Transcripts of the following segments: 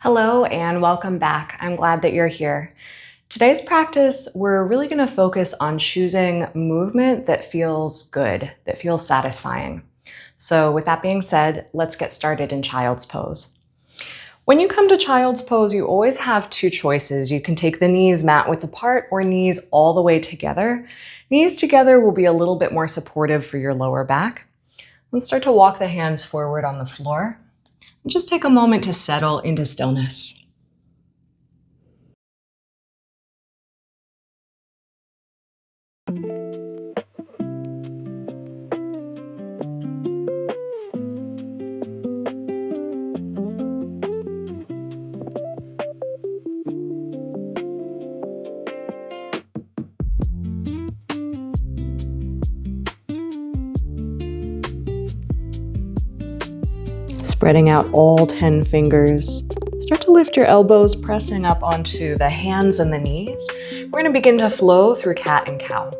Hello and welcome back. I'm glad that you're here. Today's practice, we're really going to focus on choosing movement that feels good, that feels satisfying. So with that being said, let's get started in child's pose. When you come to child's pose, you always have two choices. You can take the knees mat width apart or knees all the way together. Knees together will be a little bit more supportive for your lower back. Let's start to walk the hands forward on the floor. And just take a moment to settle into stillness. Spreading out all 10 fingers. Start to lift your elbows, pressing up onto the hands and the knees. We're going to begin to flow through cat and cow.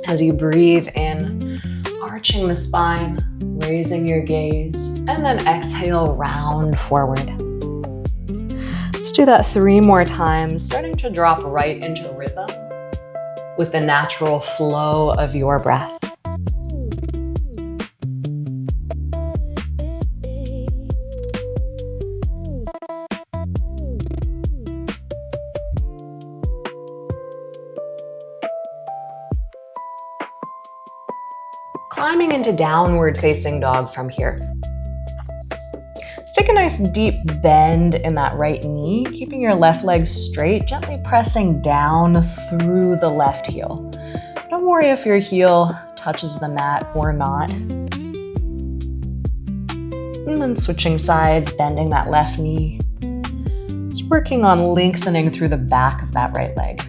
As you breathe in, arching the spine, raising your gaze, and then exhale, round forward. Let's do that 3 more times, starting to drop right into rhythm with the natural flow of your breath. Climbing into downward facing dog from here. Let's take a nice deep bend in that right knee, keeping your left leg straight, gently pressing down through the left heel. Don't worry if your heel touches the mat or not. And then switching sides, bending that left knee. Just working on lengthening through the back of that right leg.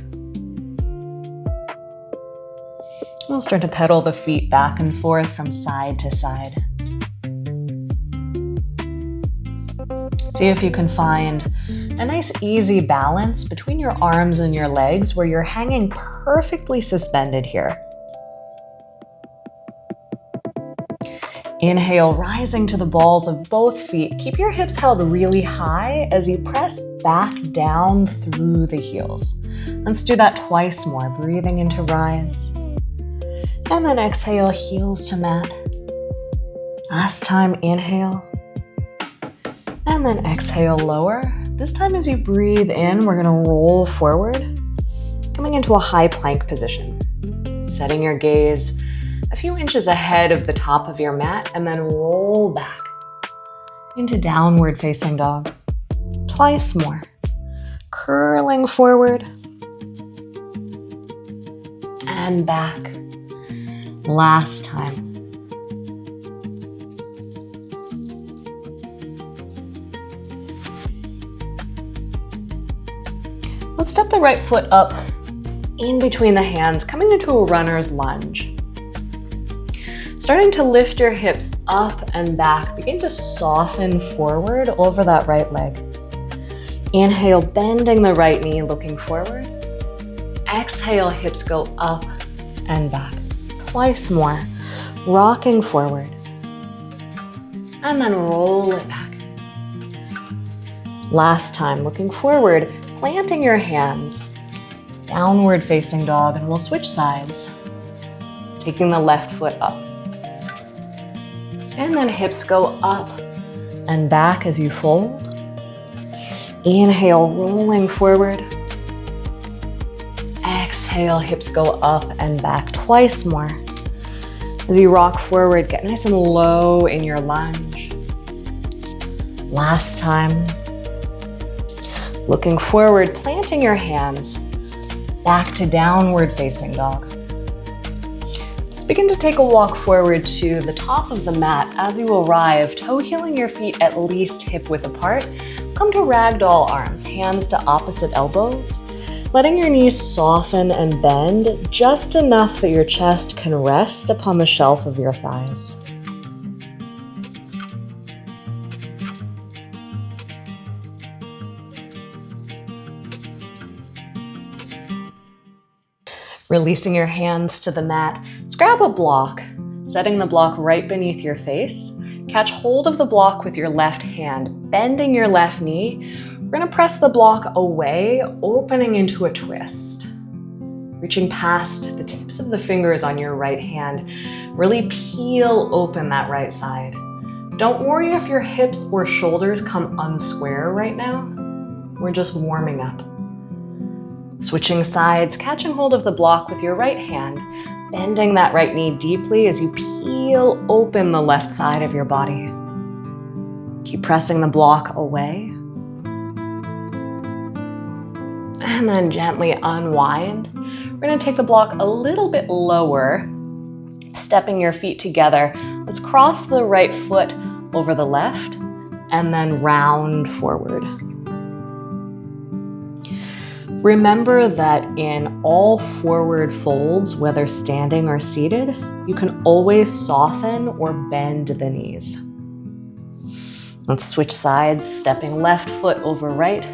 We'll start to pedal the feet back and forth from side to side. See if you can find a nice easy balance between your arms and your legs where you're hanging perfectly suspended here. Inhale, rising to the balls of both feet. Keep your hips held really high as you press back down through the heels. Let's do that twice more, breathing into rise. And then exhale, heels to mat. Last time, inhale. And then exhale, lower. This time as you breathe in, we're gonna roll forward, coming into a high plank position. Setting your gaze a few inches ahead of the top of your mat and then roll back into downward facing dog. Twice more. Curling forward and back. Last time. Let's step the right foot up in between the hands, coming into a runner's lunge. Starting to lift your hips up and back, begin to soften forward over that right leg. Inhale, bending the right knee, looking forward. Exhale, hips go up and back. Twice more, rocking forward, and then roll it back. Last time, looking forward, planting your hands, downward facing dog, and we'll switch sides, taking the left foot up. And then hips go up and back as you fold. Inhale, rolling forward. Exhale, hips go up and back twice more. As you rock forward, get nice and low in your lunge. Last time. Looking forward, planting your hands back to downward facing dog. Let's begin to take a walk forward to the top of the mat. As you arrive, toe heeling your feet at least hip width apart. Come to ragdoll arms, hands to opposite elbows. Letting your knees soften and bend just enough that your chest can rest upon the shelf of your thighs. Releasing your hands to the mat, let's grab a block, setting the block right beneath your face. Catch hold of the block with your left hand, bending your left knee. We're going to press the block away, opening into a twist. Reaching past the tips of the fingers on your right hand. Really peel open that right side. Don't worry if your hips or shoulders come unsquare right now. We're just warming up. Switching sides, catching hold of the block with your right hand, bending that right knee deeply as you peel open the left side of your body. Keep pressing the block away. And then gently unwind. We're going to take the block a little bit lower, stepping your feet together. Let's cross the right foot over the left and then round forward. Remember that in all forward folds, whether standing or seated, you can always soften or bend the knees. Let's switch sides, stepping left foot over right.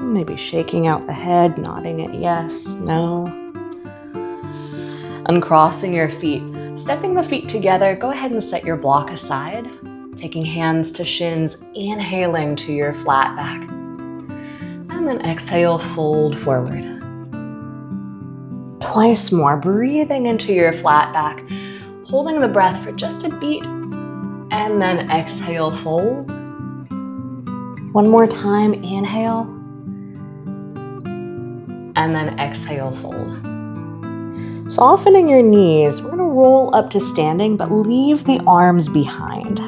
Maybe shaking out the head, nodding at yes, no. Uncrossing your feet, stepping the feet together, go ahead and set your block aside. Taking hands to shins, inhaling to your flat back. And then exhale, fold forward. Twice more, breathing into your flat back, holding the breath for just a beat, and then exhale, fold. One more time, inhale, and then exhale, fold. Softening your knees, we're gonna roll up to standing, but leave the arms behind.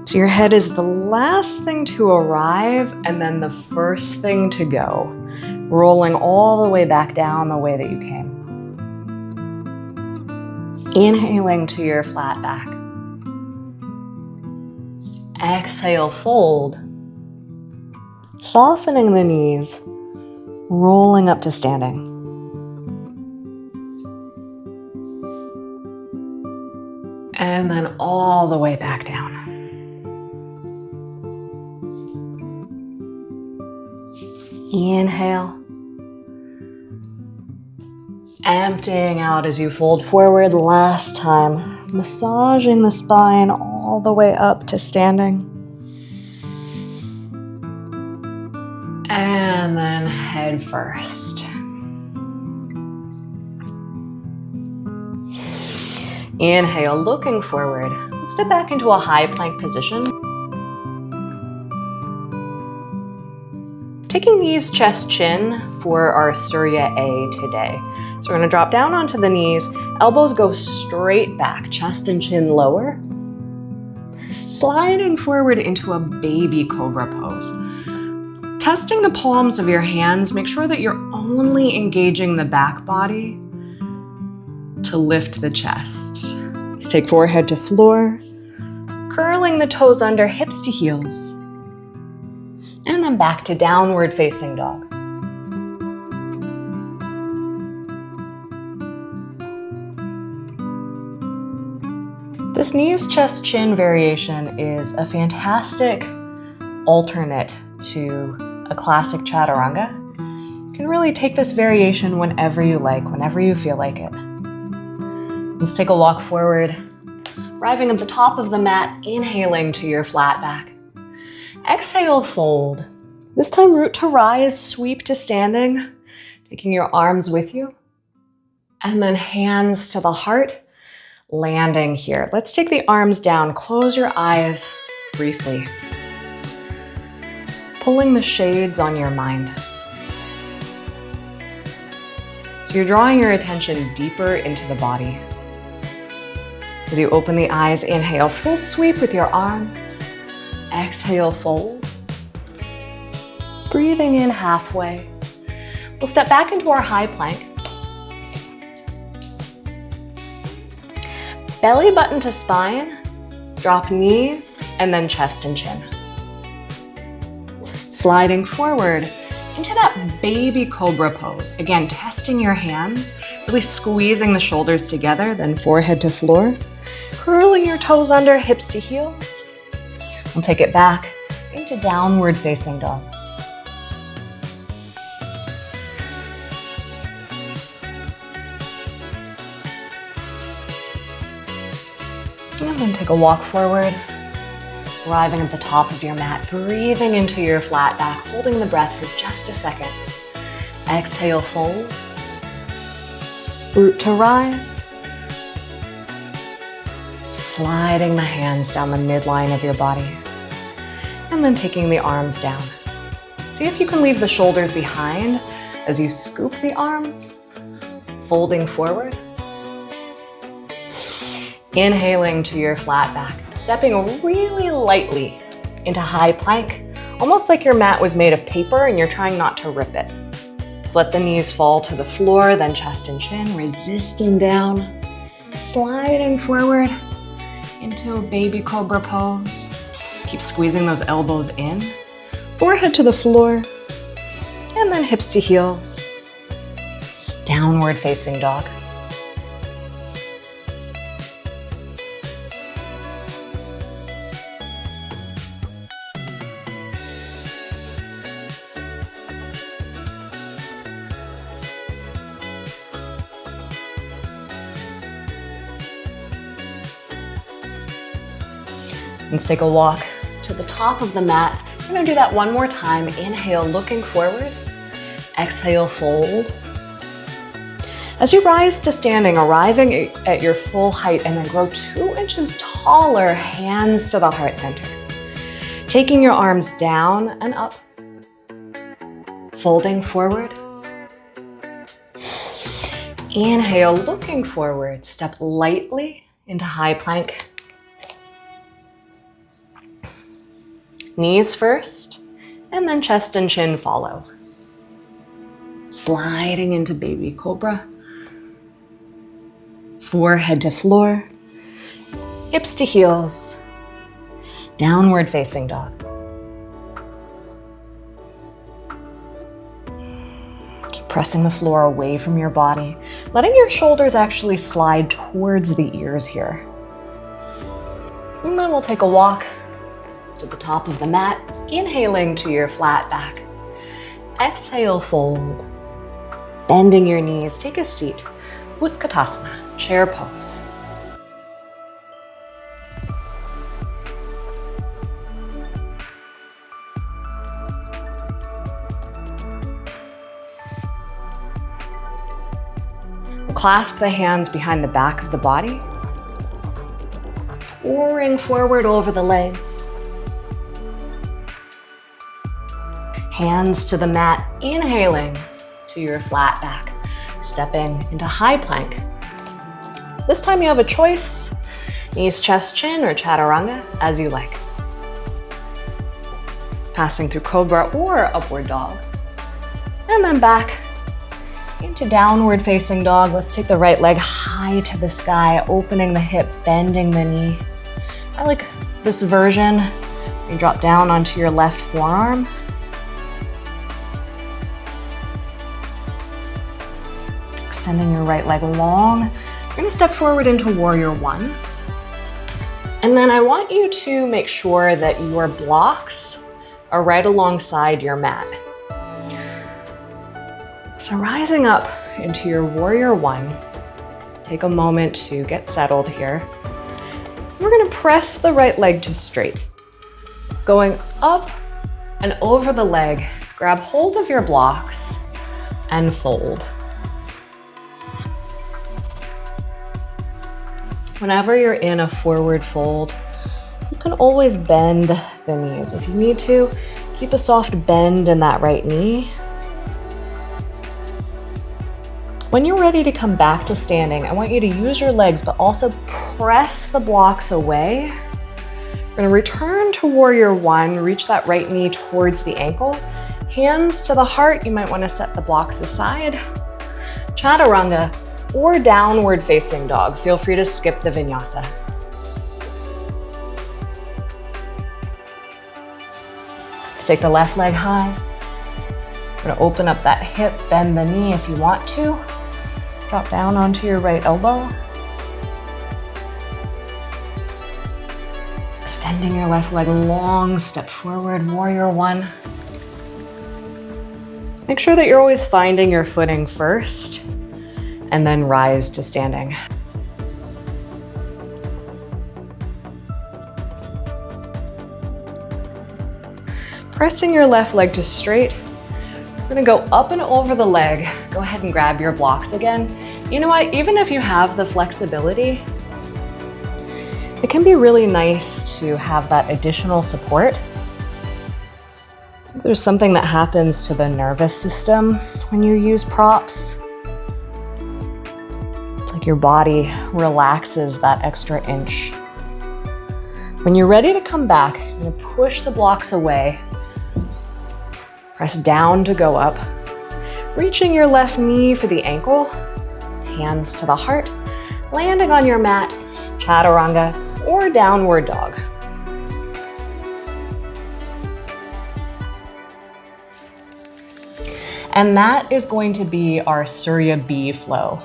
So your head is the last thing to arrive and then the first thing to go, rolling all the way back down the way that you came. Inhaling to your flat back. Exhale, fold. Softening the knees, rolling up to standing. And then all the way back down. Inhale. Emptying out as you fold forward last time, massaging the spine all the way up to standing. And then head first. Inhale, looking forward. Let's step back into a high plank position. Taking knees, chest, chin for our Surya A today. So we're going to drop down onto the knees, elbows go straight back, chest and chin lower. Sliding forward into a baby cobra pose. Testing the palms of your hands, make sure that you're only engaging the back body to lift the chest. Let's take forehead to floor, curling the toes under, hips to heels. And then back to downward facing dog. This knees, chest, chin variation is a fantastic alternate to a classic chaturanga. You can really take this variation whenever you like, whenever you feel like it. Let's take a walk forward, arriving at the top of the mat, inhaling to your flat back. Exhale, fold. This time root to rise, sweep to standing, taking your arms with you. And then hands to the heart, landing here. Let's take the arms down, close your eyes briefly. Pulling the shades on your mind. So you're drawing your attention deeper into the body. As you open the eyes, inhale, full sweep with your arms. Exhale, fold. Breathing in halfway. We'll step back into our high plank. Belly button to spine, drop knees, and then chest and chin. Sliding forward into that baby cobra pose. Again, testing your hands, really squeezing the shoulders together, then forehead to floor. Curling your toes under, hips to heels. We'll take it back into downward facing dog. And then take a walk forward, arriving at the top of your mat, breathing into your flat back, holding the breath for just a second. Exhale, fold. Root to rise. Sliding the hands down the midline of your body. And then taking the arms down. See if you can leave the shoulders behind as you scoop the arms, folding forward. Inhaling to your flat back, stepping really lightly into high plank, almost like your mat was made of paper and you're trying not to rip it. So let the knees fall to the floor, then chest and chin, resisting down, sliding forward into a baby cobra pose. Keep squeezing those elbows in, forehead to the floor, and then hips to heels. Downward facing dog. Let's take a walk to the top of the mat. We're gonna do that one more time. Inhale, looking forward. Exhale, fold. As you rise to standing, arriving at your full height, and then grow 2 inches taller, hands to the heart center. Taking your arms down and up. Folding forward. Inhale, looking forward. Step lightly into high plank. Knees first, and then chest and chin follow. Sliding into baby cobra. Forehead to floor, hips to heels. Downward facing dog. Keep pressing the floor away from your body, letting your shoulders actually slide towards the ears here. And then we'll take a walk to the top of the mat, inhaling to your flat back. Exhale, fold. Bending your knees, take a seat. Utkatasana, chair pose. Clasp the hands behind the back of the body, pouring forward over the legs. Hands to the mat, inhaling to your flat back, stepping into high plank. This time you have a choice, knees, chest, chin, or chaturanga, as you like. Passing through cobra or upward dog. And then back into downward facing dog. Let's take the right leg high to the sky, opening the hip, bending the knee. I like this version. You drop down onto your left forearm. Extending your right leg long. You're gonna step forward into warrior one. And then I want you to make sure that your blocks are right alongside your mat. So rising up into your warrior one, take a moment to get settled here. We're gonna press the right leg to straight. Going up and over the leg, grab hold of your blocks and fold. Whenever you're in a forward fold, you can always bend the knees. If you need to, keep a soft bend in that right knee. When you're ready to come back to standing, I want you to use your legs, but also press the blocks away. We're gonna return to warrior one, reach that right knee towards the ankle. Hands to the heart, you might wanna set the blocks aside. Chaturanga or downward facing dog. Feel free to skip the vinyasa. Take the left leg high. We're gonna open up that hip, bend the knee if you want to. Drop down onto your right elbow. Extending your left leg long, step forward, warrior one. Make sure that you're always finding your footing first, and then rise to standing. Pressing your left leg to straight. We're gonna go up and over the leg. Go ahead and grab your blocks again. You know what, even if you have the flexibility, it can be really nice to have that additional support. There's something that happens to the nervous system when you use props. It's like your body relaxes that extra inch. When you're ready to come back, you're gonna push the blocks away. Press down to go up. Reaching your left knee for the ankle. Hands to the heart. Landing on your mat, chaturanga or downward dog. And that is going to be our Surya B flow.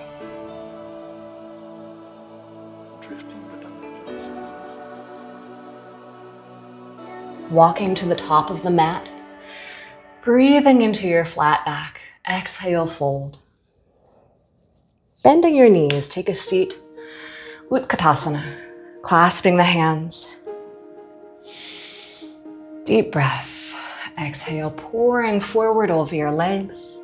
Walking to the top of the mat. Breathing into your flat back. Exhale, fold. Bending your knees, take a seat. Utkatasana, clasping the hands. Deep breath. Exhale, pouring forward over your legs.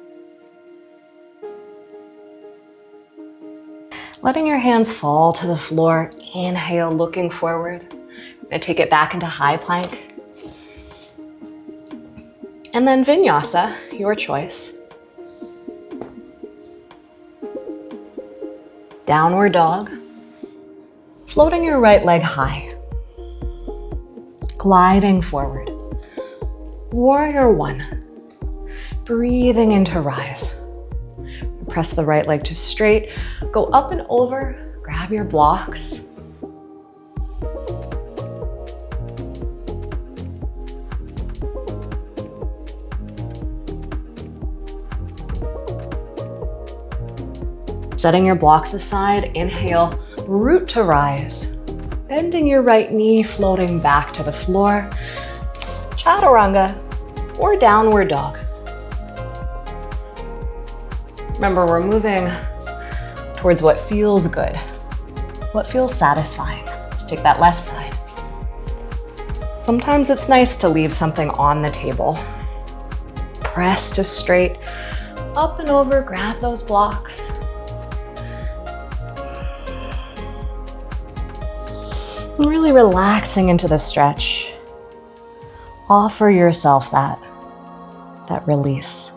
Letting your hands fall to the floor. Inhale, looking forward. I'm gonna take it back into high plank. And then vinyasa, your choice. Downward dog. Floating your right leg high. Gliding forward. Warrior one. Breathing into rise. Press the right leg to straight. Go up and over. Grab your blocks. Setting your blocks aside, inhale, root to rise. Bending your right knee, floating back to the floor. Chaturanga or downward dog. Remember, we're moving towards what feels good, what feels satisfying. Let's take that left side. Sometimes it's nice to leave something on the table. Press to straight, up and over, grab those blocks. Really relaxing into the stretch. Offer yourself that release.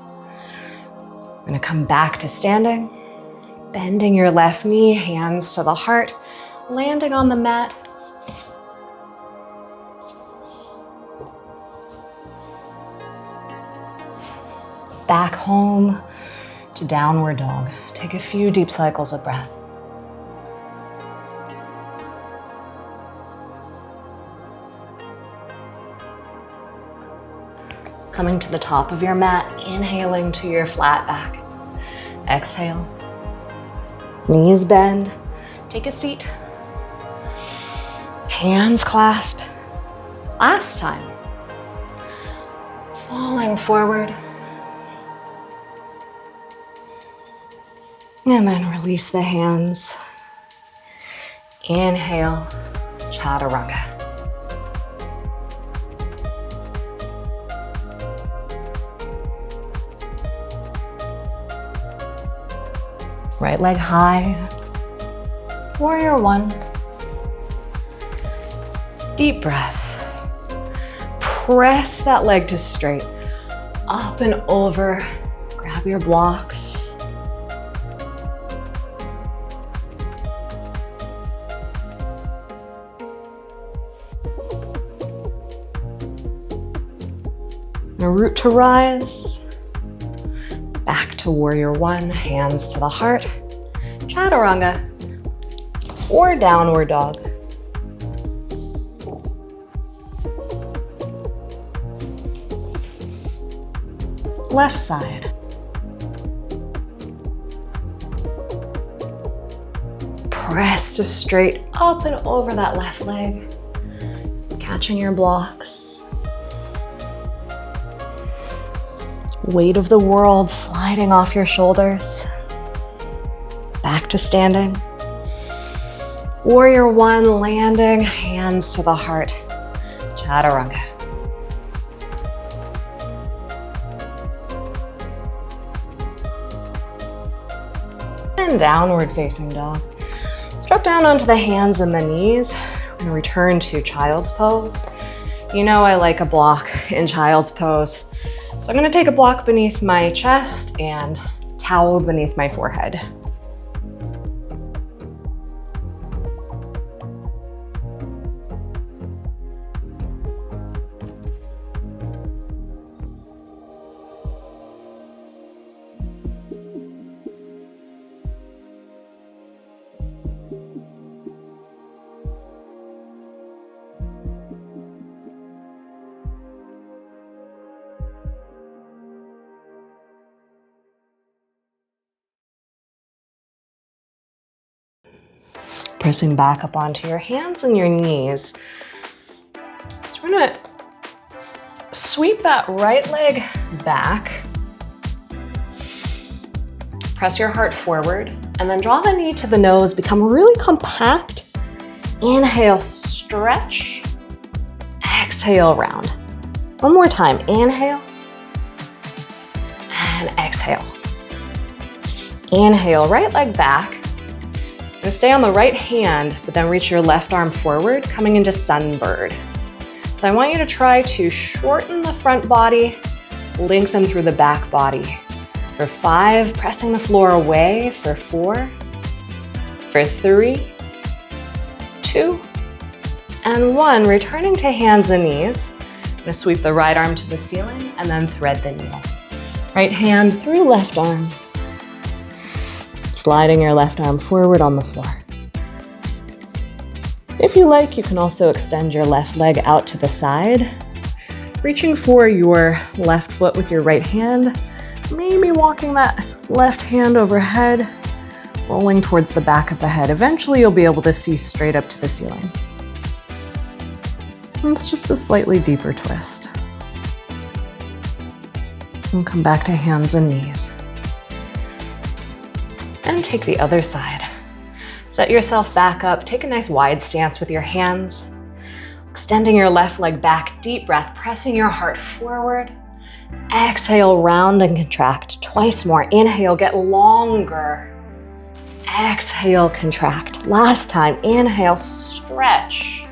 We're gonna come back to standing, bending your left knee, hands to the heart, landing on the mat. Back home to downward dog. Take a few deep cycles of breath. Coming to the top of your mat, inhaling to your flat back. Exhale. Knees bend. Take a seat. Hands clasp. Last time. Falling forward. And then release the hands. Inhale, chaturanga. Right leg high. Warrior one. Deep breath. Press that leg to straight. Up and over. Grab your blocks. Now root to rise. Back to warrior one, hands to the heart. Chaturanga or downward dog. Left side. Press to straight, up and over that left leg. Catching your blocks. Weight of the world sliding off your shoulders. Back to standing. Warrior one, landing, hands to the heart. Chaturanga. and downward facing dog. Drop down onto the hands and the knees. We're gonna return to child's pose. You know I like a block in child's pose. So I'm gonna take a block beneath my chest and towel beneath my forehead. Pressing back up onto your hands and your knees. So we're gonna sweep that right leg back. Press your heart forward and then draw the knee to the nose, become really compact. Inhale, stretch. Exhale, round. One more time, inhale and exhale. Inhale, right leg back. And stay on the right hand, but then reach your left arm forward, coming into sunbird. So I want you to try to shorten the front body, lengthen through the back body. For 5, pressing the floor away. For 4, for 3, 2, and 1. Returning to hands and knees. I'm gonna sweep the right arm to the ceiling and then thread the needle. Right hand through left arm. Sliding your left arm forward on the floor. If you like, you can also extend your left leg out to the side, reaching for your left foot with your right hand, maybe walking that left hand overhead, rolling towards the back of the head. Eventually, you'll be able to see straight up to the ceiling. And it's just a slightly deeper twist. And come back to hands and knees. And take the other side. Set yourself back up. Take a nice wide stance with your hands. Extending your left leg back. Deep breath, pressing your heart forward. Exhale, round and contract. Twice more. Inhale, get longer. Exhale, contract. Last time, inhale, stretch.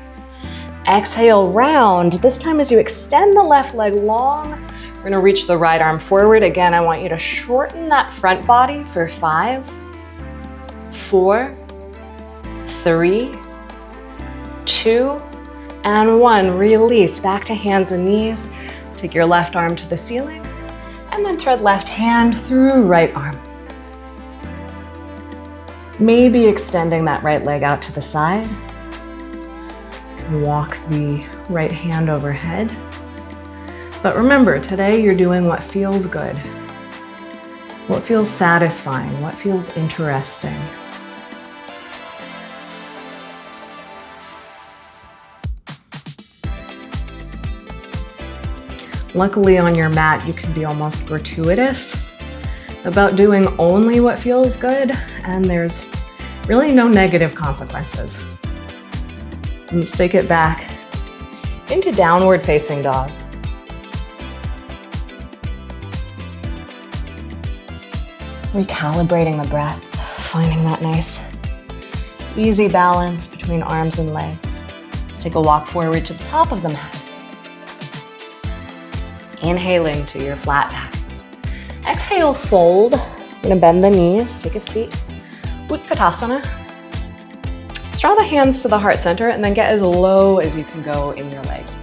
Exhale, round. This time as you extend the left leg long, we're gonna reach the right arm forward. Again, I want you to shorten that front body for 5, 4, 3, 2, and 1. Release back to hands and knees. Take your left arm to the ceiling and then thread left hand through right arm. Maybe extending that right leg out to the side. And walk the right hand overhead. But remember, today you're doing what feels good, what feels satisfying, what feels interesting. Luckily on your mat, you can be almost gratuitous about doing only what feels good, and there's really no negative consequences. Let's take it back into downward facing dog. Recalibrating the breath, finding that nice, easy balance between arms and legs. Let's take a walk forward to the top of the mat. Inhaling to your flat back. Exhale, fold. You're gonna bend the knees, take a seat. Utkatasana. Draw the hands to the heart center and then get as low as you can go in your legs.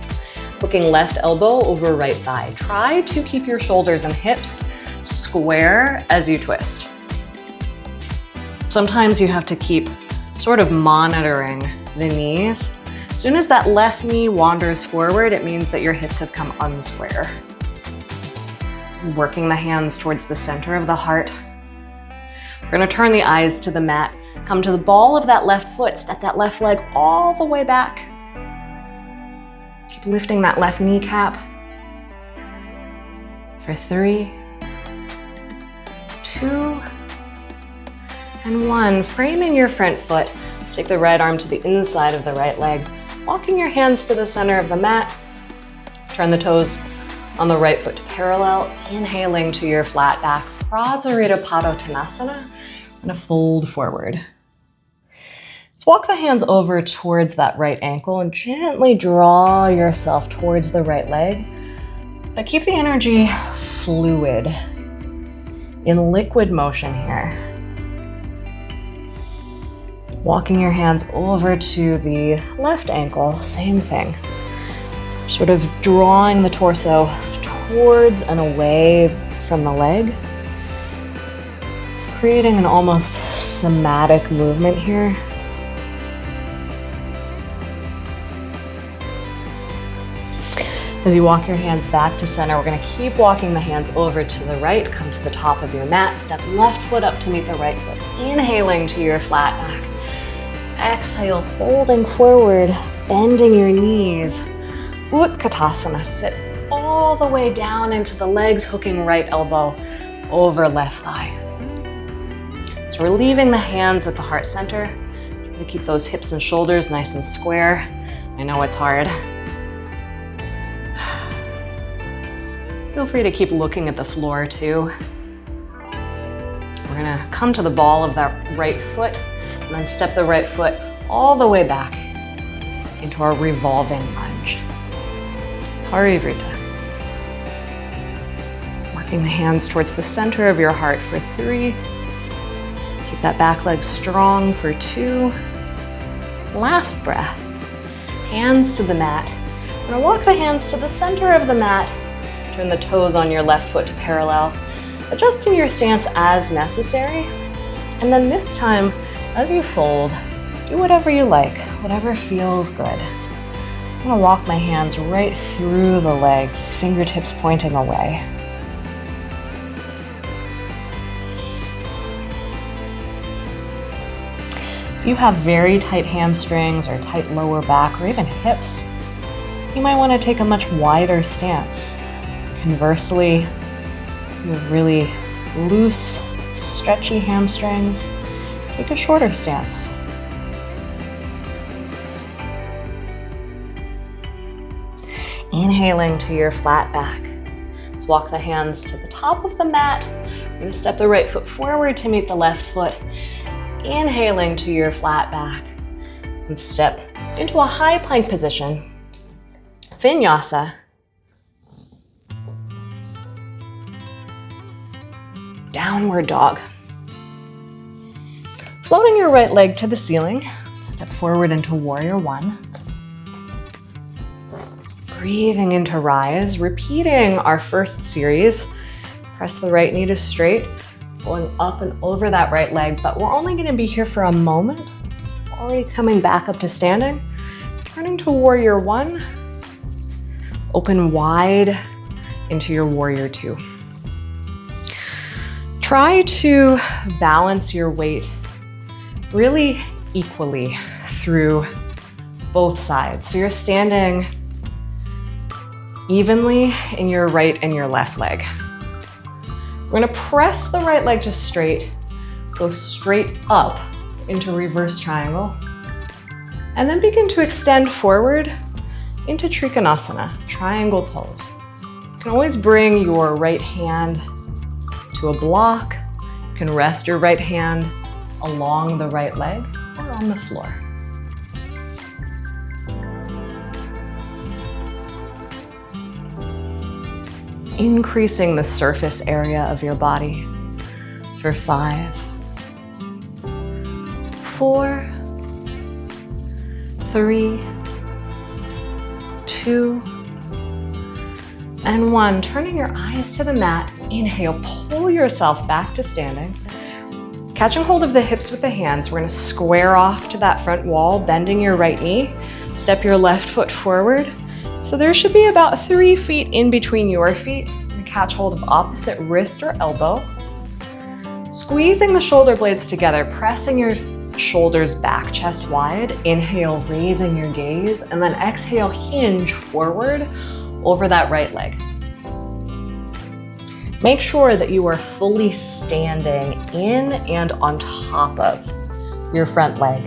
Hooking left elbow over right thigh. Try to keep your shoulders and hips square as you twist. Sometimes you have to keep sort of monitoring the knees. As soon as that left knee wanders forward, it means that your hips have come unsquare. Working the hands towards the center of the heart. We're gonna turn the eyes to the mat. Come to the ball of that left foot, step that left leg all the way back. Keep lifting that left kneecap. For 3, 2, and 1. Framing your front foot. Let's take the right arm to the inside of the right leg. Walking your hands to the center of the mat. Turn the toes on the right foot to parallel. Inhaling to your flat back. Prasarita Padottanasana. gonna fold forward. Let's walk the hands over towards that right ankle and gently draw yourself towards the right leg. But keep the energy fluid, in liquid motion here. Walking your hands over to the left ankle, same thing. Sort of drawing the torso towards and away from the leg, creating an almost somatic movement here. As you walk your hands back to center, we're going to keep walking the hands over to the right. Come to the top of your mat. Step left foot up to meet the right foot. Inhaling to your flat back. Exhale, folding forward, bending your knees. Utkatasana. Sit all the way down into the legs, hooking right elbow over left thigh. So we're leaving the hands at the heart center. Try to keep those hips and shoulders nice and square. I know it's hard. Feel free to keep looking at the floor too. We're gonna come to the ball of that right foot and then step the right foot all the way back into our revolving lunge. Parivrita. Working the hands towards the center of your heart for 3. Keep that back leg strong for 2. Last breath. Hands to the mat. We're gonna walk the hands to the center of the mat. Turn the toes on your left foot to parallel, adjusting your stance as necessary. And then this time, as you fold, do whatever you like, whatever feels good. I'm gonna walk my hands right through the legs, fingertips pointing away. If you have very tight hamstrings or tight lower back or even hips, you might want to take a much wider stance. Conversely, you have really loose, stretchy hamstrings, take a shorter stance. Inhaling to your flat back. Let's walk the hands to the top of the mat. We're going to step the right foot forward to meet the left foot. Inhaling to your flat back. And step into a high plank position. Vinyasa. Downward dog. Floating your right leg to the ceiling, step forward into warrior 1. Breathing into rise, repeating our first series. Press the right knee to straight, going up and over that right leg, but we're only going to be here for a moment. Already coming back up to standing. Turning to warrior 1. Open wide into your warrior 2. Try to balance your weight really equally through both sides. So you're standing evenly in your right and your left leg. We're gonna press the right leg to straight, go straight up into reverse triangle, and then begin to extend forward into Trikonasana, triangle pose. You can always bring your right hand to a block. You can rest your right hand along the right leg or on the floor. Increasing the surface area of your body for 5, 4, 3, 2, and 1. Turning your eyes to the mat. Inhale, pull yourself back to standing. Catching hold of the hips with the hands, we're going to square off to that front wall, bending your right knee. Step your left foot forward. So there should be about 3 feet in between your feet. You're going to catch hold of opposite wrist or elbow. Squeezing the shoulder blades together, pressing your shoulders back, chest wide. Inhale, raising your gaze, and then exhale, hinge forward over that right leg. Make sure that you are fully standing in and on top of your front leg.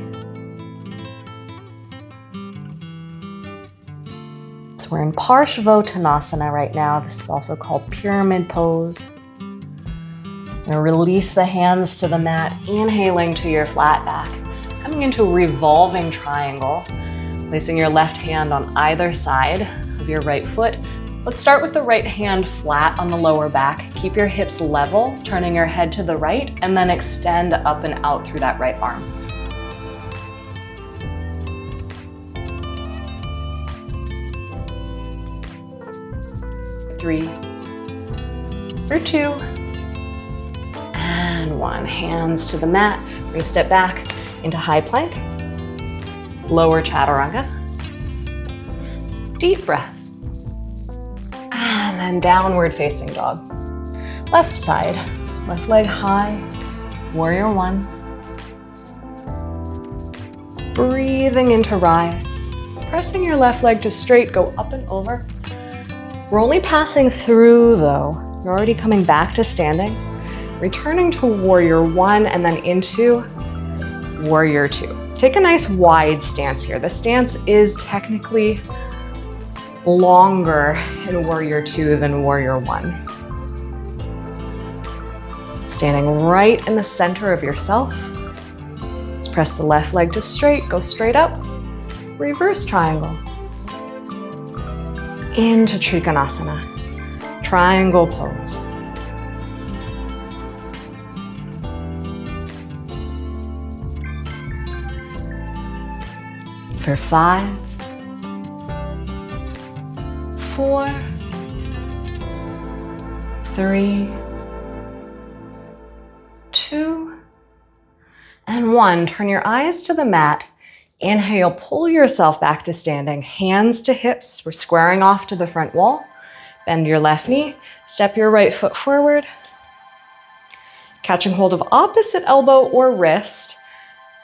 So we're in Parsvottanasana right now. This is also called pyramid pose. Now release the hands to the mat, inhaling to your flat back. Coming into a revolving triangle, placing your left hand on either side of your right foot. Let's start with the right hand flat on the lower back. Keep your hips level, turning your head to the right, and then extend up and out through that right arm. Three, for two, and one. Hands to the mat. We step back into high plank, lower chaturanga. Deep breath. And then downward facing dog. Left side, left leg high, warrior one. Breathing into rise. Pressing your left leg to straight, go up and over. We're only passing through though. You're already coming back to standing. Returning to warrior one and then into warrior two. Take a nice wide stance here. The stance is technically longer in warrior two than warrior one. Standing right in the center of yourself. Let's press the left leg to straight, go straight up. Reverse triangle. Into Trikonasana. Triangle pose. For 5, 4, 3, 2, and 1. Turn your eyes to the mat. Inhale, pull yourself back to standing. Hands to hips. We're squaring off to the front wall. Bend your left knee. Step your right foot forward. Catching hold of opposite elbow or wrist,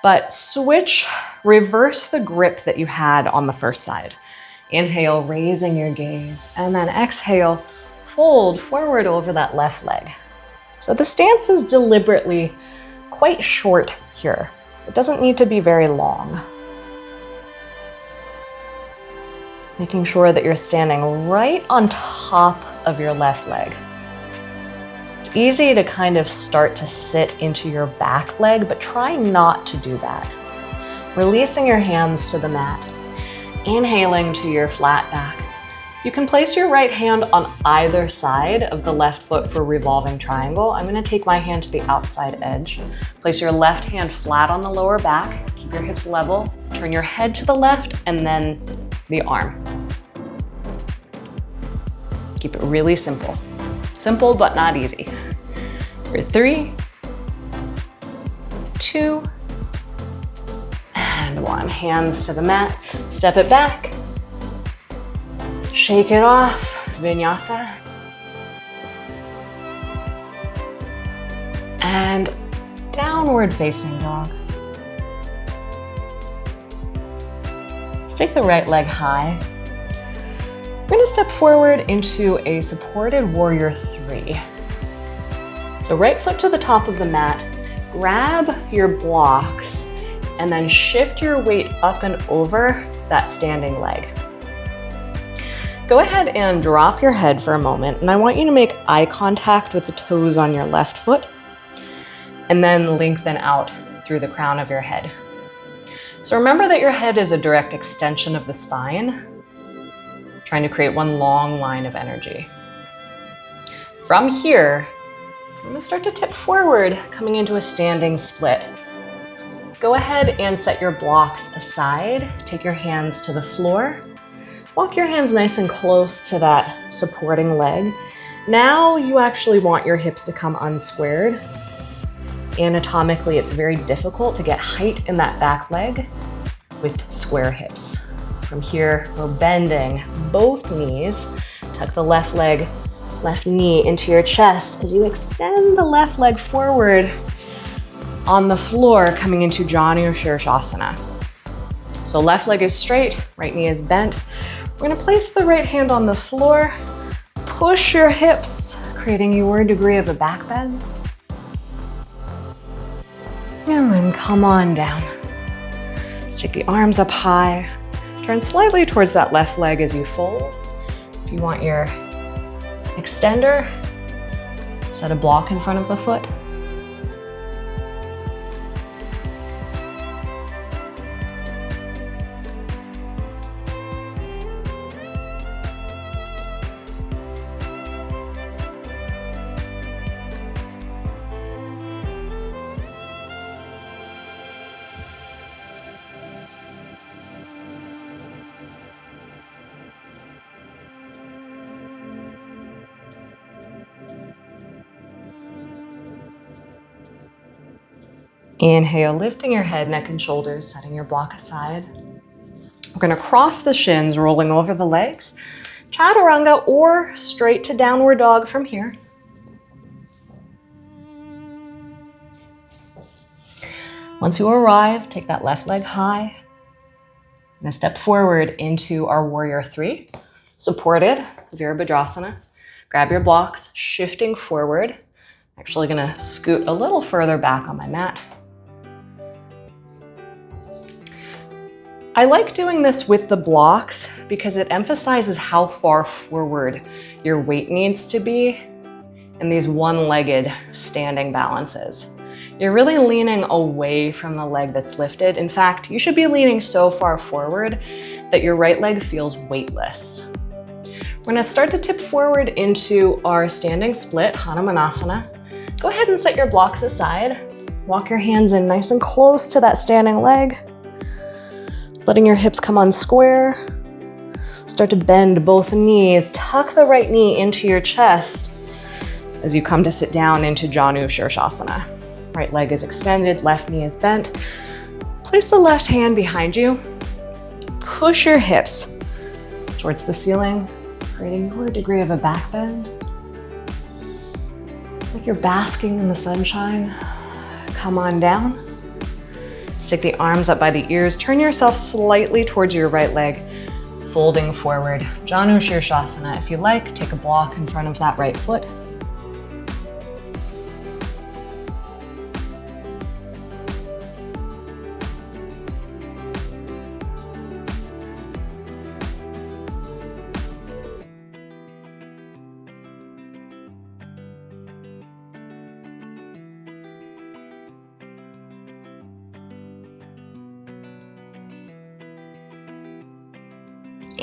but switch, reverse the grip that you had on the first side. Inhale, raising your gaze, and then exhale, fold forward over that left leg. So the stance is deliberately quite short here. It doesn't need to be very long. Making sure that you're standing right on top of your left leg. It's easy to kind of start to sit into your back leg, but try not to do that. Releasing your hands to the mat. Inhaling to your flat back. You can place your right hand on either side of the left foot for revolving triangle. I'm going to take my hand to the outside edge. Place your left hand flat on the lower back. Keep your hips level. Turn your head to the left and then the arm. Keep it really simple. Simple but not easy. For 3, 2, and 1. Hands to the mat. Step it back. Shake it off. Vinyasa. And downward facing dog. Let's take the right leg high. We're going to step forward into a supported warrior 3. So right foot to the top of the mat, grab your blocks, and then shift your weight up and over that standing leg. Go ahead and drop your head for a moment, and I want you to make eye contact with the toes on your left foot, and then lengthen out through the crown of your head. So remember that your head is a direct extension of the spine, trying to create one long line of energy. From here, I'm going to start to tip forward, coming into a standing split. Go ahead and set your blocks aside. Take your hands to the floor. Walk your hands nice and close to that supporting leg. Now you actually want your hips to come unsquared. Anatomically, it's very difficult to get height in that back leg with square hips. From here, we're bending both knees. Tuck the left leg, left knee into your chest as you extend the left leg forward on the floor, coming into Janu Shirshasana. So left leg is straight, right knee is bent. We're gonna place the right hand on the floor, push your hips, creating your degree of a back bend. And then come on down. Let's take the arms up high. Turn slightly towards that left leg as you fold. If you want your extender, Set a block in front of the foot. Inhale, lifting your head, neck, and shoulders, setting your block aside. We're going to cross the shins, rolling over the legs. Chaturanga or straight to downward dog from here. Once you arrive, take that left leg high. And step forward into our warrior three, supported Virabhadrasana. Grab your blocks, shifting forward. Actually going to scoot a little further back on my mat. I like doing this with the blocks because it emphasizes how far forward your weight needs to be in these one-legged standing balances. You're really leaning away from the leg that's lifted. In fact, you should be leaning so far forward that your right leg feels weightless. We're going to start to tip forward into our standing split, Hanumanasana. Go ahead and set your blocks aside. Walk your hands in nice and close to that standing leg. Letting your hips come on square. Start to bend both knees. Tuck the right knee into your chest as you come to sit down into Janu Shirshasana. Right leg is extended, left knee is bent. Place the left hand behind you. Push your hips towards the ceiling, creating your degree of a back bend. Like you're basking in the sunshine. Come on down. Stick the arms up by the ears. Turn yourself slightly towards your right leg, folding forward. Janu Shirshasana. If you like, take a block in front of that right foot.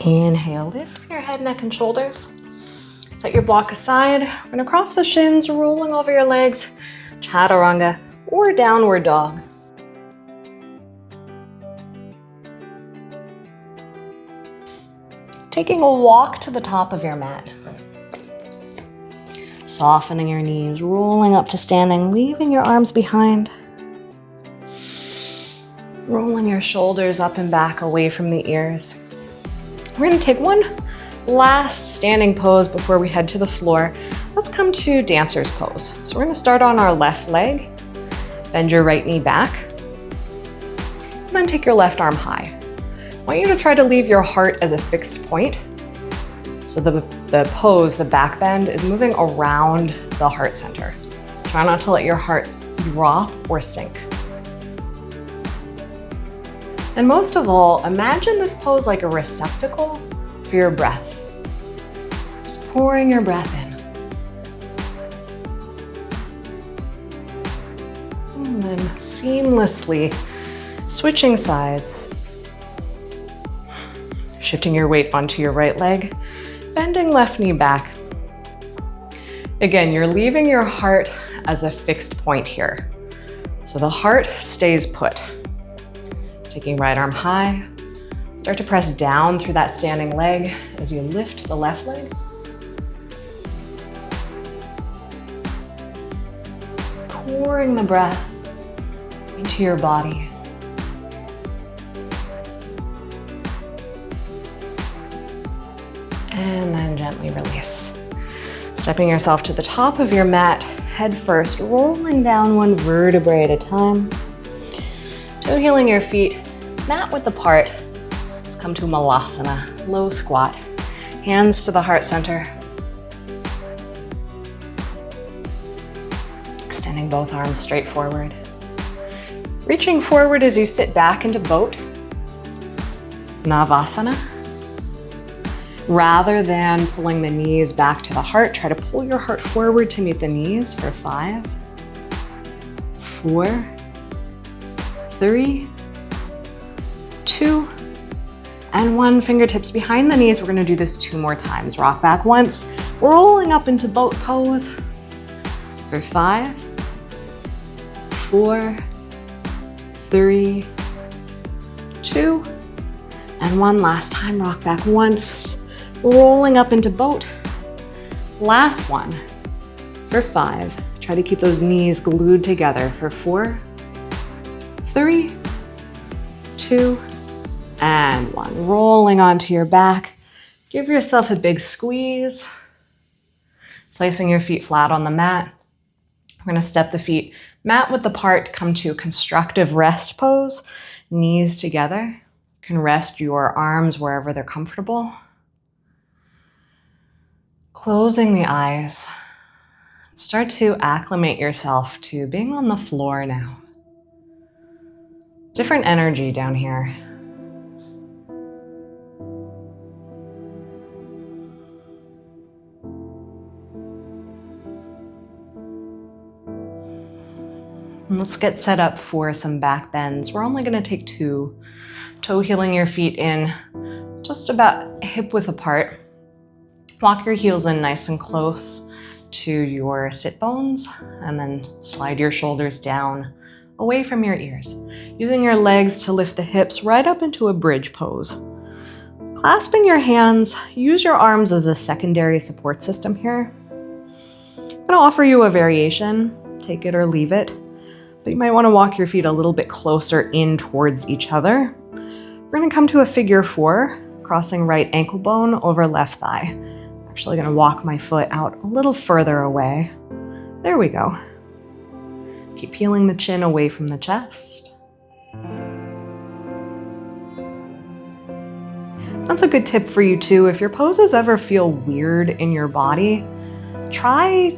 Inhale, lift your head, neck, and shoulders. Set your block aside. We're going to cross the shins, rolling over your legs, chaturanga or downward dog. Taking a walk to the top of your mat. Softening your knees, rolling up to standing, leaving your arms behind. Rolling your shoulders up and back away from the ears. We're going to take one last standing pose before we head to the floor. Let's come to dancer's pose. So we're going to start on our left leg. Bend your right knee back. And then take your left arm high. I want you to try to leave your heart as a fixed point. So the pose, the back bend, is moving around the heart center. Try not to let your heart drop or sink. And most of all, imagine this pose like a receptacle for your breath. Just pouring your breath in. And then seamlessly switching sides. Shifting your weight onto your right leg, bending left knee back. Again, you're leaving your heart as a fixed point here. So the heart stays put. Taking right arm high, start to press down through that standing leg as you lift the left leg. Pouring the breath into your body. And then gently release. Stepping yourself to the top of your mat, head first, rolling down one vertebrae at a time. Toe healing your feet, mat width apart. Let's come to Malasana, low squat. Hands to the heart center. Extending both arms straight forward. Reaching forward as you sit back into boat. Navasana. Rather than pulling the knees back to the heart, try to pull your heart forward to meet the knees for 5, 4, 3, 2, and 1. Fingertips behind the knees. We're gonna do this 2 more times. Rock back once, rolling up into boat pose for 5, 4, 3, 2, and 1. Last time, rock back once, rolling up into boat. Last one for 5. Try to keep those knees glued together for 4, 3, 2, and 1. Rolling onto your back. Give yourself a big squeeze. Placing your feet flat on the mat. We're going to step the feet mat width apart, come to constructive rest pose. Knees together. You can rest your arms wherever they're comfortable. Closing the eyes. Start to acclimate yourself to being on the floor now. Different energy down here. And let's get set up for some back bends. We're only going to take 2. Toe heeling your feet in just about hip width apart. Walk your heels in nice and close to your sit bones, and then slide your shoulders down away from your ears. Using your legs to lift the hips right up into a bridge pose. Clasping your hands, use your arms as a secondary support system here. I'm going to offer you a variation, take it or leave it, but you might want to walk your feet a little bit closer in towards each other. We're going to come to a figure 4, crossing right ankle bone over left thigh. Actually going to walk my foot out a little further away. There we go. Keep peeling the chin away from the chest. That's a good tip for you too. If your poses ever feel weird in your body, try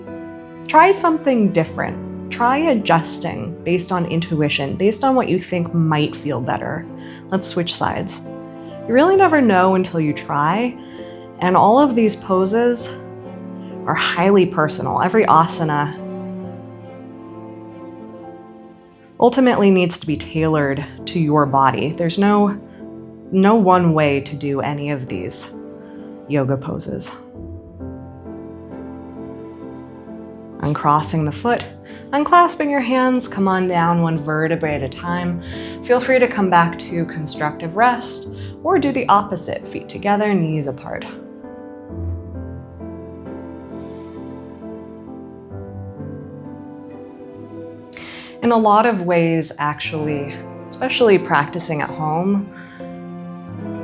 something different. Try adjusting based on intuition, based on what you think might feel better. Let's switch sides. You really never know until you try. And all of these poses are highly personal. Every asana ultimately needs to be tailored to your body. There's no one way to do any of these yoga poses. Uncrossing the foot, unclasping your hands, come on down 1 vertebrae at a time. Feel free to come back to constructive rest or do the opposite, feet together, knees apart. In a lot of ways, actually, especially practicing at home,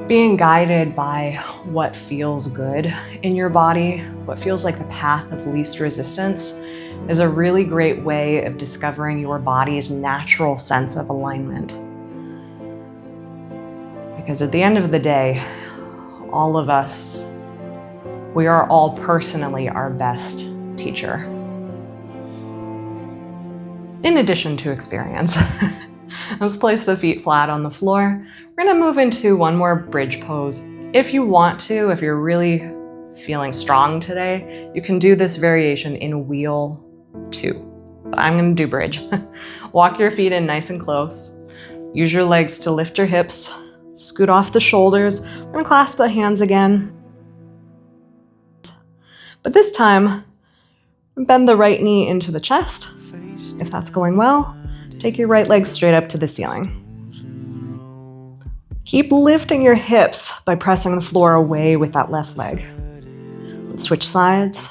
being guided by what feels good in your body, what feels like the path of least resistance, is a really great way of discovering your body's natural sense of alignment. Because at the end of the day, all of us, we are all personally our best teacher. In addition to experience. Let's place the feet flat on the floor. We're gonna move into 1 more bridge pose. If you want to, if you're really feeling strong today, you can do this variation in wheel 2. But I'm gonna do bridge. Walk your feet in nice and close. Use your legs to lift your hips. Scoot off the shoulders. We're gonna clasp the hands again. But this time, bend the right knee into the chest. If that's going well, take your right leg straight up to the ceiling. Keep lifting your hips by pressing the floor away with that left leg. Let's switch sides.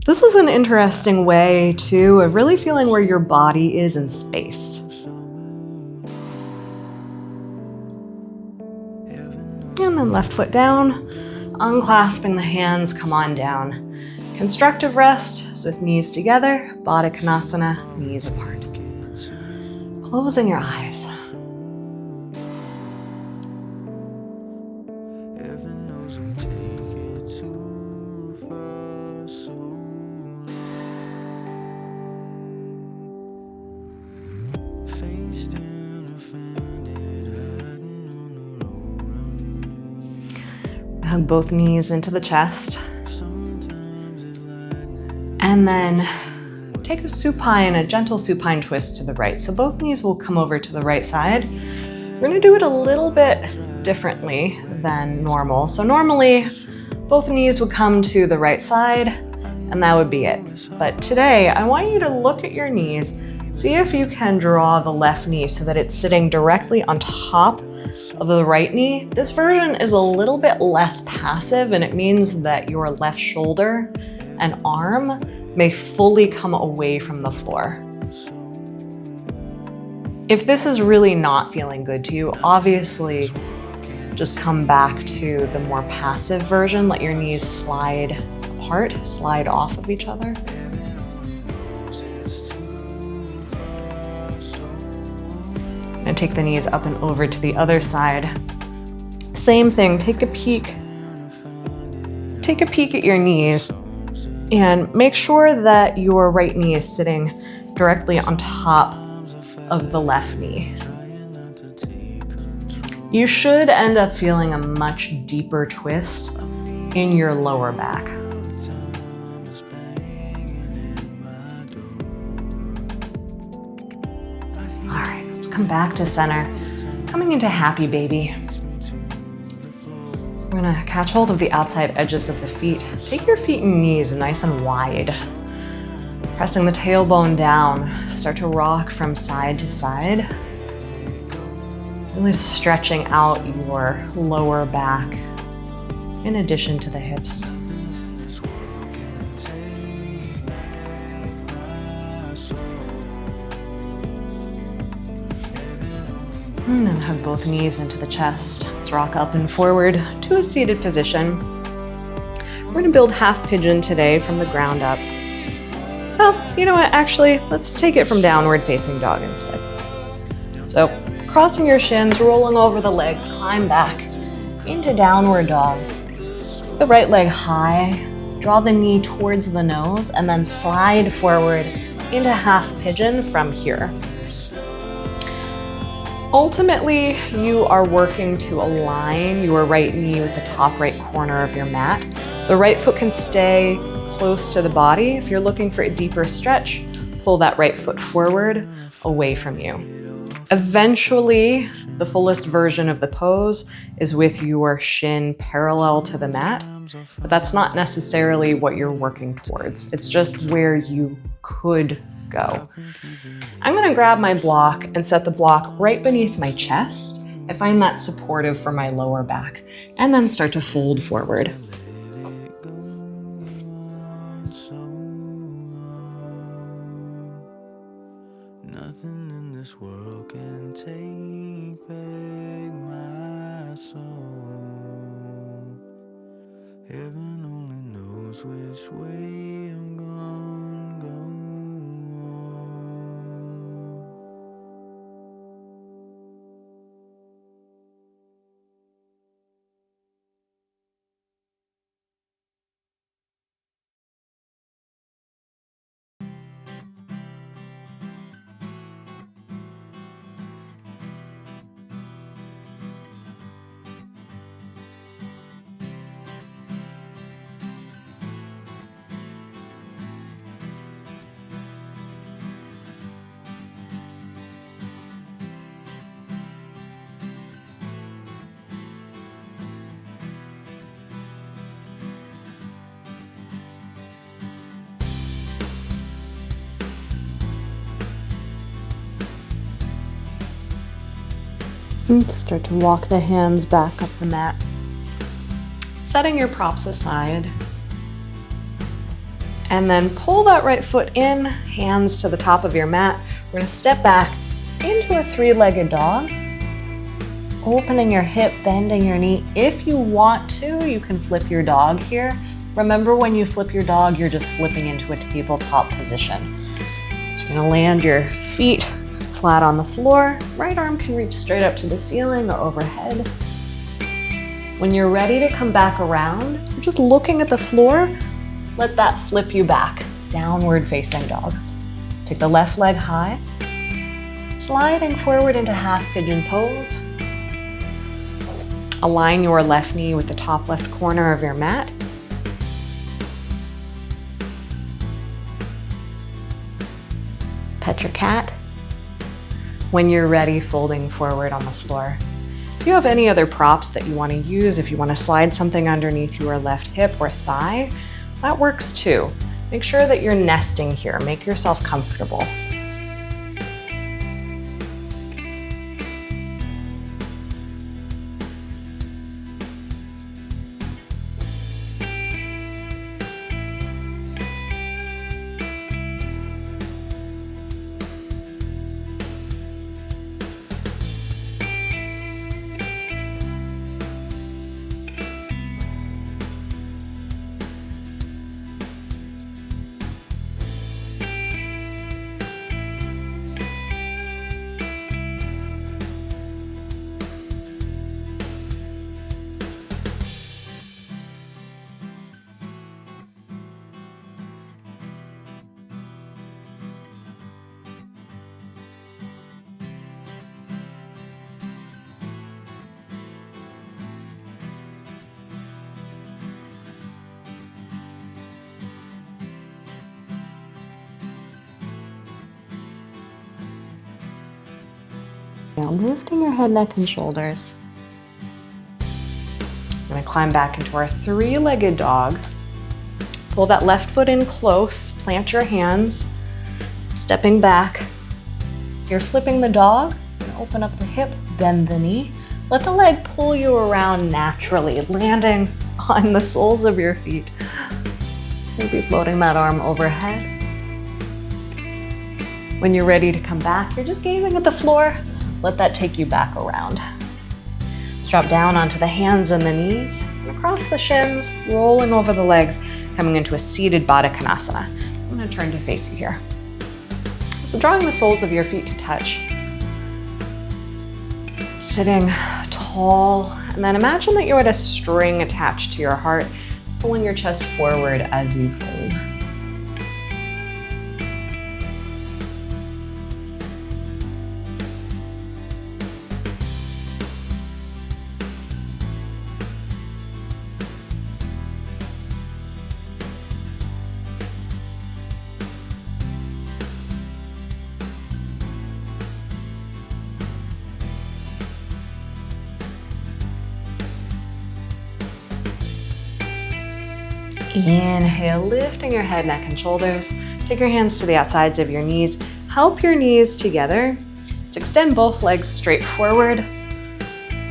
This is an interesting way, too, of really feeling where your body is in space. And then left foot down, unclasping the hands, come on down. Constructive rest, so with knees together, Baddha Konasana, knees apart. Closing your eyes. hug both knees into the chest. And then take a supine, a gentle supine twist to the right. So both knees will come over to the right side. We're gonna do it a little bit differently than normal. So normally, both knees would come to the right side, and that would be it. But today, I want you to look at your knees, see if you can draw the left knee so that it's sitting directly on top of the right knee. This version is a little bit less passive, and it means that your left shoulder and arm may fully come away from the floor. If this is really not feeling good to you, obviously just come back to the more passive version. Let your knees slide apart, slide off of each other. And take the knees up and over to the other side. Same thing, take a peek at your knees and make sure that your right knee is sitting directly on top of the left knee. You should end up feeling a much deeper twist in your lower back. All right, let's come back to center. Coming into happy baby. We're gonna catch hold of the outside edges of the feet. Take your feet and knees nice and wide. Pressing the tailbone down, start to rock from side to side. Really stretching out your lower back in addition to the hips. And then hug both knees into the chest. Let's rock up and forward to a seated position. We're gonna build half pigeon today from the ground up. Well, you know what, actually, let's take it from downward facing dog instead. So, crossing your shins, rolling over the legs, climb back into downward dog. Take the right leg high, draw the knee towards the nose, and then slide forward into half pigeon from here. Ultimately, you are working to align your right knee with the top right corner of your mat. The right foot can stay close to the body. If you're looking for a deeper stretch, pull that right foot forward, away from you. Eventually, the fullest version of the pose is with your shin parallel to the mat, but that's not necessarily what you're working towards. It's just where you could go. I'm gonna grab my block and set the block right beneath my chest. I find that supportive for my lower back, and then start to fold forward. Nothing in this world can take back my soul. Heaven only knows which way I'm gonna go. And start to walk the hands back up the mat. Setting your props aside. And then pull that right foot in, hands to the top of your mat. We're gonna step back into a three-legged dog. Opening your hip, bending your knee. If you want to, you can flip your dog here. Remember, when you flip your dog, you're just flipping into a tabletop position. So you're gonna land your feet flat on the floor. Right arm can reach straight up to the ceiling or overhead. When you're ready to come back around, you're just looking at the floor. Let that flip you back, downward facing dog. Take the left leg high, sliding forward into half pigeon pose. Align your left knee with the top left corner of your mat. Pet your cat. When you're ready, folding forward on the floor. If you have any other props that you want to use, if you want to slide something underneath your left hip or thigh, that works too. Make sure that you're nesting here. Make yourself comfortable. Now lifting your head, neck, and shoulders. I'm going to climb back into our three-legged dog. Pull that left foot in close, plant your hands, stepping back. If you're flipping the dog, you're going to open up the hip, bend the knee. Let the leg pull you around naturally, landing on the soles of your feet. Maybe floating that arm overhead. When you're ready to come back, you're just gazing at the floor. Let that take you back around. Drop down onto the hands and the knees, and across the shins, rolling over the legs, coming into a seated Baddha Konasana. I'm going to turn to face you here. So drawing the soles of your feet to touch. Sitting tall, and then imagine that you're at a string attached to your heart. It's pulling your chest forward as you fold. Inhale, lifting your head, neck, and shoulders. Take your hands to the outsides of your knees. Help your knees together. Let's extend both legs straight forward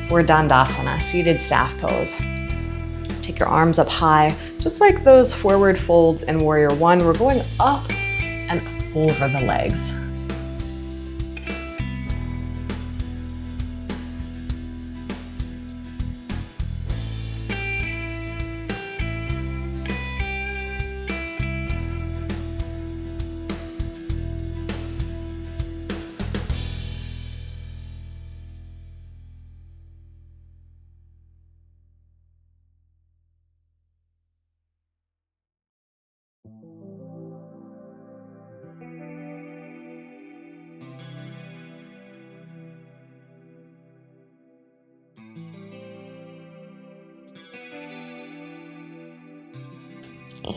for Dandasana, seated staff pose. Take your arms up high, just like those forward folds in Warrior One. We're going up and over the legs.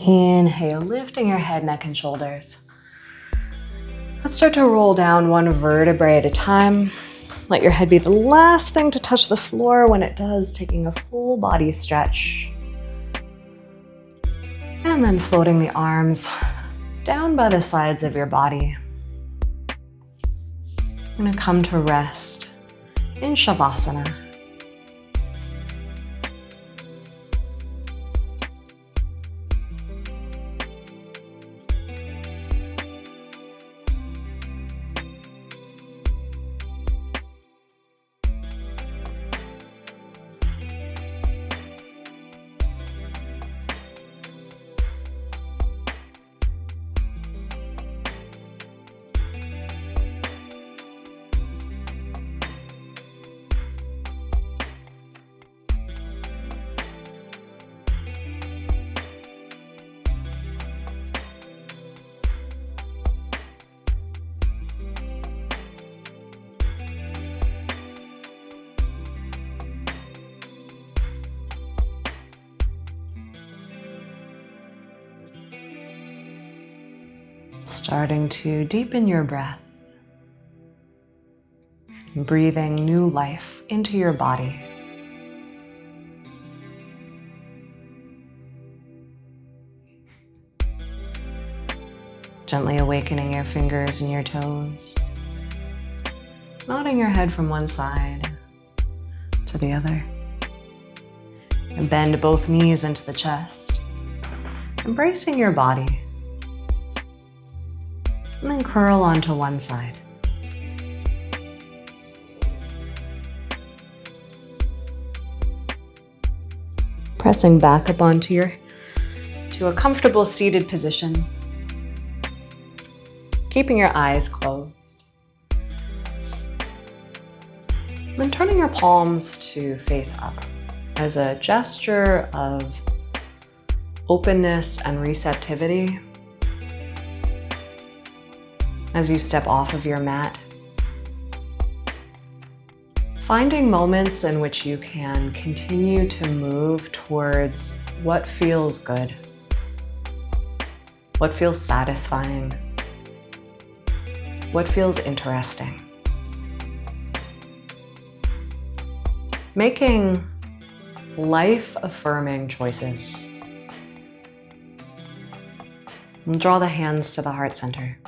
Inhale, lifting your head, neck, and shoulders. Let's start to roll down one vertebrae at a time. Let your head be the last thing to touch the floor. When it does, taking a full body stretch. And then floating the arms down by the sides of your body. I'm going to come to rest in Shavasana. Starting to deepen your breath, breathing new life into your body. Gently awakening your fingers and your toes, nodding your head from one side to the other. And bend both knees into the chest, embracing your body. And then curl onto one side. Pressing back up onto a comfortable seated position. Keeping your eyes closed. Then turning your palms to face up as a gesture of openness and receptivity as you step off of your mat. Finding moments in which you can continue to move towards what feels good, what feels satisfying, what feels interesting. Making life-affirming choices. And draw the hands to the heart center.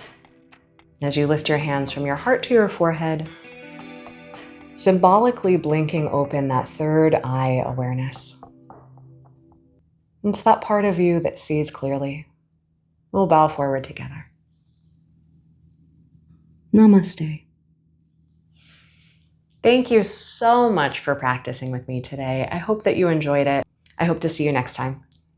As you lift your hands from your heart to your forehead, symbolically blinking open that third eye awareness. It's that part of you that sees clearly. We'll bow forward together. Namaste. Thank you so much for practicing with me today. I hope that you enjoyed it. I hope to see you next time.